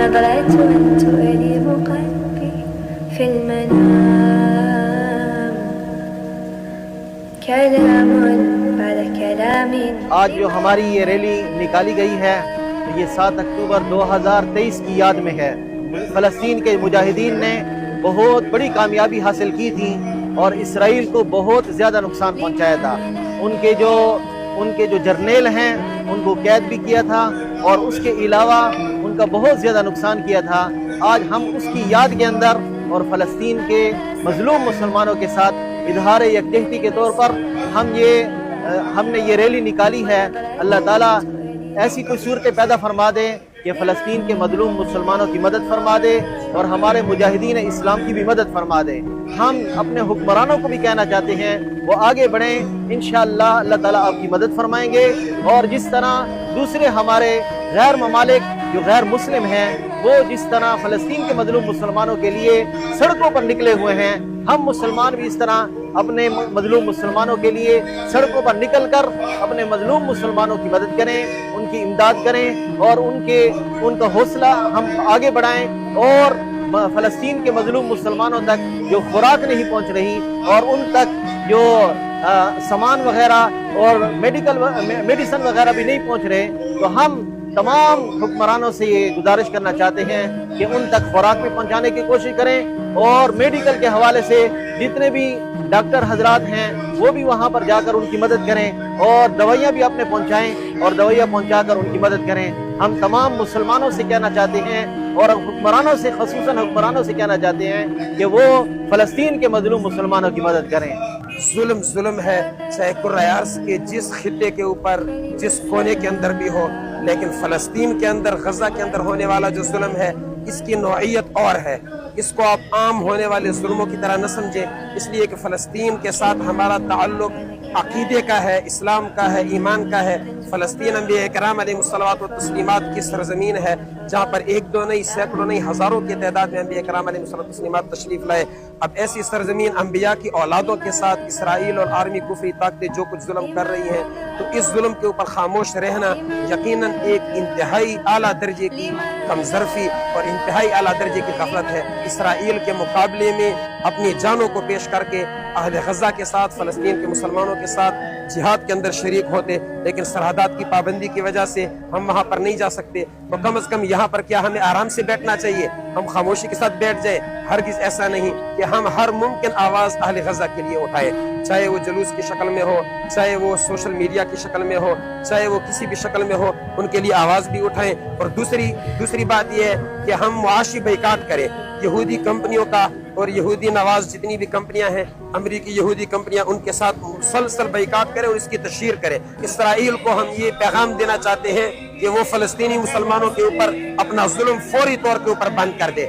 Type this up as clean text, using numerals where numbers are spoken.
نظرة تؤلم قلبي في المنام كلام بعد كلام. آج جو ہماری یہ ریلی نکالی گئی ہے یہ 7 اکتوبر 2023 کی یاد میں ہے. فلسطین کے مجاہدین نے بہت بڑی کامیابی حاصل کی تھی اور اسرائیل کو بہت زیادہ نقصان پہنچایا تھا. ان کے جو جرنیل ہیں ان کو قید بھی کیا تھا اور اس کے علاوہ ان کا بہت زیادہ نقصان کیا تھا. آج ہم اس کی یاد کے اندر اور فلسطین کے مظلوم مسلمانوں کے ساتھ اظہار یکجہتی کے طور پر ہم نے یہ ریلی نکالی ہے. اللہ تعالیٰ ایسی کوئی صورتیں پیدا فرما دے کہ فلسطین کے مظلوم مسلمانوں کی مدد فرما دے اور ہمارے مجاہدین اسلام کی بھی مدد فرما دے. ہم اپنے حکمرانوں کو بھی کہنا چاہتے ہیں وہ آگے بڑھیں. انشاءاللہ اللہ تعالیٰ آپ کی مدد فرمائیں گے. اور جس طرح دوسرے ہمارے غیر ممالک جو غیر مسلم ہیں وہ جس طرح فلسطین کے مظلوم مسلمانوں کے لیے سڑکوں پر نکلے ہوئے ہیں ہم مسلمان بھی اس طرح اپنے مظلوم مسلمانوں کے لیے سڑکوں پر نکل کر اپنے مظلوم مسلمانوں کی مدد کریں, ان کی امداد کریں اور ان کا حوصلہ ہم آگے بڑھائیں. اور فلسطین کے مظلوم مسلمانوں تک جو خوراک نہیں پہنچ رہی اور ان تک جو سامان وغیرہ اور میڈیسن وغیرہ بھی نہیں پہنچ رہے تو ہم تمام حکمرانوں سے یہ گزارش کرنا چاہتے ہیں کہ ان تک خوراک بھی پہنچانے کی کوشش کریں اور میڈیکل کے حوالے سے جتنے بھی ڈاکٹر حضرات ہیں وہ بھی وہاں پر جا کر ان کی مدد کریں اور دوائیاں بھی اپنے پہنچائیں اور دوائیاں پہنچا کر ان کی مدد کریں. ہم تمام مسلمانوں سے کہنا چاہتے ہیں اور حکمرانوں سے خصوصاً حکمرانوں سے کہنا چاہتے ہیں کہ وہ فلسطین کے مظلوم مسلمانوں کی مدد کریں. ظلم ہے چاہے کرۂ ارض کے جس خطے کے اوپر جس کونے کے اندر بھی ہو, لیکن فلسطین کے اندر غزہ کے اندر ہونے والا جو ظلم ہے اس کی نوعیت اور ہے. اس کو آپ عام ہونے والے ظلموں کی طرح نہ سمجھیں, اس لیے کہ فلسطین کے ساتھ ہمارا تعلق عقیدے کا ہے, اسلام کا ہے, ایمان کا ہے. فلسطین انبیاء کرام علیہ الصلوات و تسلیمات کی سرزمین ہے جہاں پر ایک دو نہیں سینکڑوں نہیں ہزاروں کی تعداد میں انبیاء کرام علیہ الصلوات و تسلیمات تشریف لائے. اب ایسی سرزمین انبیاء کی اولادوں کے ساتھ اسرائیل اور عالمی کفری طاقتیں جو کچھ ظلم کر رہی ہیں تو اس ظلم کے اوپر خاموش رہنا یقیناً ایک انتہائی اعلیٰ درجے کی کمظرفی اور انتہائی اعلیٰ درجے کی غفلت ہے. اسرائیل کے مقابلے میں اپنی جانوں کو پیش کر کے اہل غزہ کے ساتھ فلسطین کے مسلمانوں کے ساتھ جہاد کے اندر شریک ہوتے, لیکن سرحدات کی پابندی کی وجہ سے ہم وہاں پر نہیں جا سکتے. تو کم از کم یہاں پر کیا ہمیں آرام سے بیٹھنا چاہیے, ہم خاموشی کے ساتھ بیٹھ جائیں. ہرگز ایسا نہیں کہ ہم ہر ممکن آواز اہل غزہ کے لیے اٹھائیں, چاہے وہ جلوس کی شکل میں ہو, چاہے وہ سوشل میڈیا کی شکل میں ہو, چاہے وہ کسی بھی شکل میں ہو, ان کے لیے آواز بھی اٹھائیں. اور دوسری بات یہ ہے کہ ہم معاشی بائیکاٹ کریں یہودی کمپنیوں کا اور یہودی نواز جتنی بھی کمپنیاں ہیں امریکی یہودی کمپنیاں ان کے ساتھ مسلسل بائیکاٹ کریں اور اس کی تشہیر کریں. اسرائیل کو ہم یہ پیغام دینا چاہتے ہیں کہ وہ فلسطینی مسلمانوں کے اوپر اپنا ظلم فوری طور کے اوپر بند کر دے.